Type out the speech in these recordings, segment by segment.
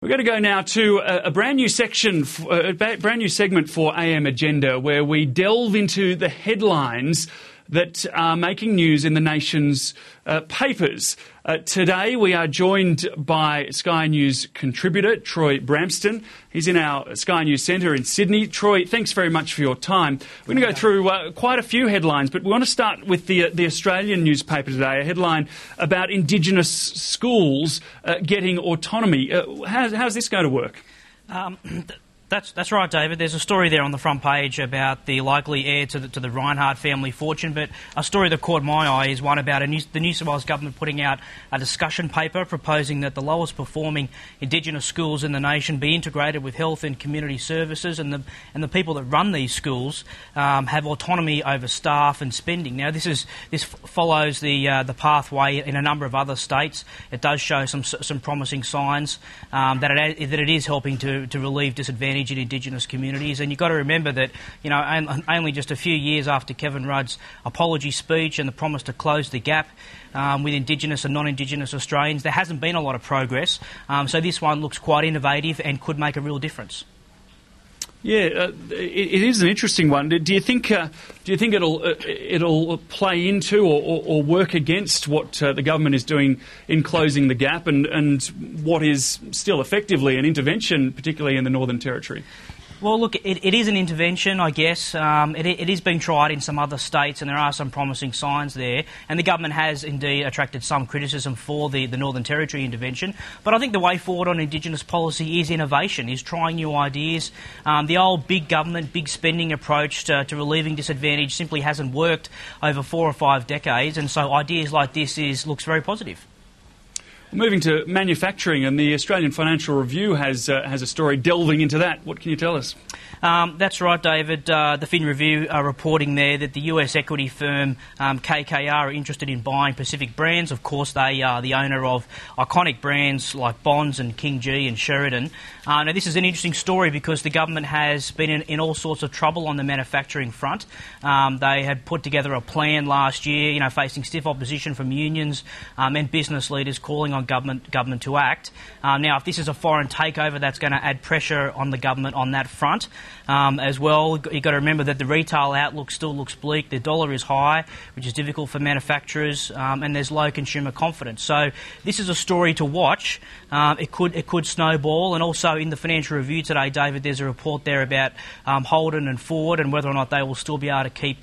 We're going to go now to a brand new section, a brand new segment for AM Agenda, where we delve into the headlines that are making news in the nation's papers. Today we are joined by Sky News contributor Troy Bramston. He's in our Sky News Centre in Sydney. Troy, thanks very much for your time. We're going to go through quite a few headlines, but we want to start with the Australian newspaper today, a headline about Indigenous schools getting autonomy. How's this going to work? That's right, David. There's a story there on the front page about the likely heir to the Reinhardt family fortune, but a story that caught my eye is one about the New South Wales government putting out a discussion paper proposing that the lowest performing Indigenous schools in the nation be integrated with health and community services, and the people that run these schools have autonomy over staff and spending. Now, this follows the pathway in a number of other states. It does show some promising signs that it is helping to relieve disadvantage in Indigenous communities. And you've got to remember that, you know, only just a few years after Kevin Rudd's apology speech and the promise to close the gap with Indigenous and non-Indigenous Australians, there hasn't been a lot of progress. So this one looks quite innovative and could make a real difference. Yeah, it is an interesting one. Do you think it'll play into or work against what the government is doing in closing the gap and what is still effectively an intervention, particularly in the Northern Territory? Well, look, it is an intervention, I guess. It is being tried in some other states, and there are some promising signs there. And the government has indeed attracted some criticism for the Northern Territory intervention. But I think the way forward on Indigenous policy is innovation, is trying new ideas. The old big government, big spending approach to relieving disadvantage simply hasn't worked over 4 or 5 decades, and so ideas like this looks very positive. Moving to manufacturing, and the Australian Financial Review has a story delving into that. What can you tell us? That's right, David. The Fin Review are reporting there that the US equity firm KKR are interested in buying Pacific Brands. Of course, they are the owner of iconic brands like Bonds and King G and Sheridan. Now, this is an interesting story because the government has been in all sorts of trouble on the manufacturing front. They had put together a plan last year, facing stiff opposition from unions and business leaders calling on government to act. Now, if this is a foreign takeover, that's going to add pressure on the government on that front. As well, you've got to remember that the retail outlook still looks bleak. The dollar is high, which is difficult for manufacturers, and there's low consumer confidence. So this is a story to watch. It could snowball. And also in the Financial Review today, David, there's a report there about Holden and Ford and whether or not they will still be able to keep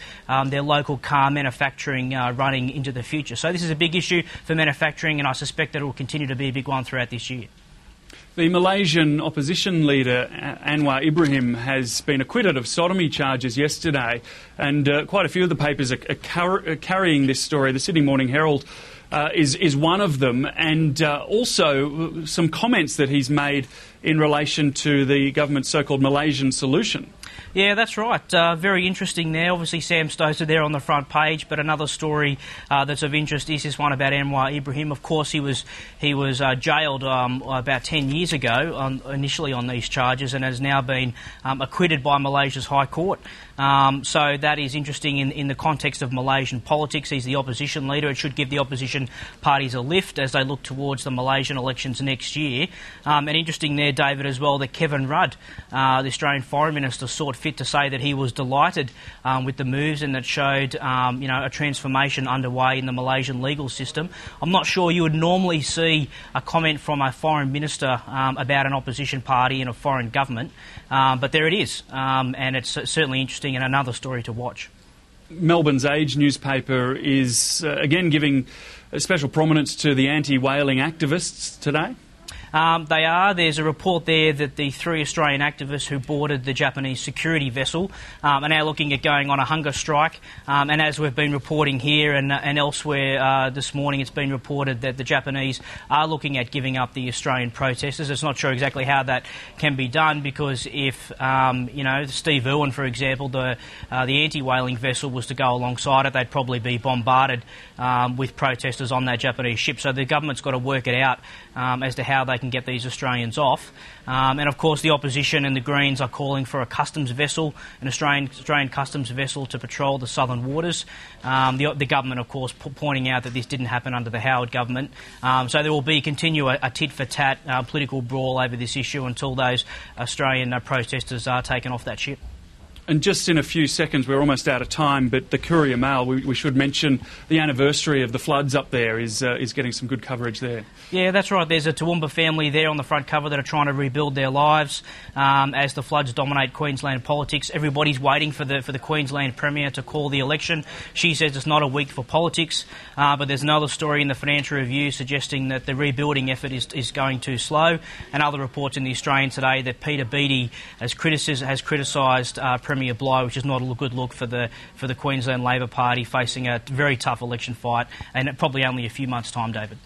their local car manufacturing running into the future. So this is a big issue for manufacturing, and I suspect that it will continue to be a big one throughout this year. The Malaysian opposition leader, Anwar Ibrahim, has been acquitted of sodomy charges yesterday, and quite a few of the papers are carrying this story. The Sydney Morning Herald is one of them, and also some comments that he's made in relation to the government's so-called Malaysian solution. Yeah, that's right. Very interesting there. Obviously, Sam Stoser there on the front page, but another story that's of interest is this one about Anwar Ibrahim. Of course, he was jailed about 10 years ago, initially on these charges, and has now been acquitted by Malaysia's High Court. So that is interesting in the context of Malaysian politics. He's the opposition leader. It should give the opposition parties a lift as they look towards the Malaysian elections next year. And interesting there, David, as well, that Kevin Rudd, the Australian Foreign Minister, saw fit to say that he was delighted with the moves, and that showed a transformation underway in the Malaysian legal system. I'm not sure you would normally see a comment from a foreign minister about an opposition party in a foreign government, but there it is, and it's certainly interesting and another story to watch. Melbourne's Age newspaper is again giving special prominence to the anti-whaling activists today. They are. There's a report there that the 3 Australian activists who boarded the Japanese security vessel are now looking at going on a hunger strike. And as we've been reporting here and elsewhere this morning, it's been reported that the Japanese are looking at giving up the Australian protesters. It's not sure exactly how that can be done, because if, Steve Irwin, for example, the anti-whaling vessel was to go alongside it, they'd probably be bombarded with protesters on that Japanese ship. So the government's got to work it out as to how they can get these Australians off. And of course the opposition and the Greens are calling for a customs vessel, an Australian customs vessel to patrol the southern waters. The government, of course, pointing out that this didn't happen under the Howard government. So there will continue a tit-for-tat political brawl over this issue until those Australian protesters are taken off that ship. And just in a few seconds, we're almost out of time, but the Courier Mail, we should mention the anniversary of the floods up there is getting some good coverage there. Yeah, that's right. There's a Toowoomba family there on the front cover that are trying to rebuild their lives as the floods dominate Queensland politics. Everybody's waiting for the Queensland Premier to call the election. She says it's not a week for politics, but there's another story in the Financial Review suggesting that the rebuilding effort is going too slow, and other reports in the Australian today that Peter Beattie has criticised Premier Bligh, which is not a good look for the Queensland Labor Party facing a very tough election fight, and probably only a few months' time, David.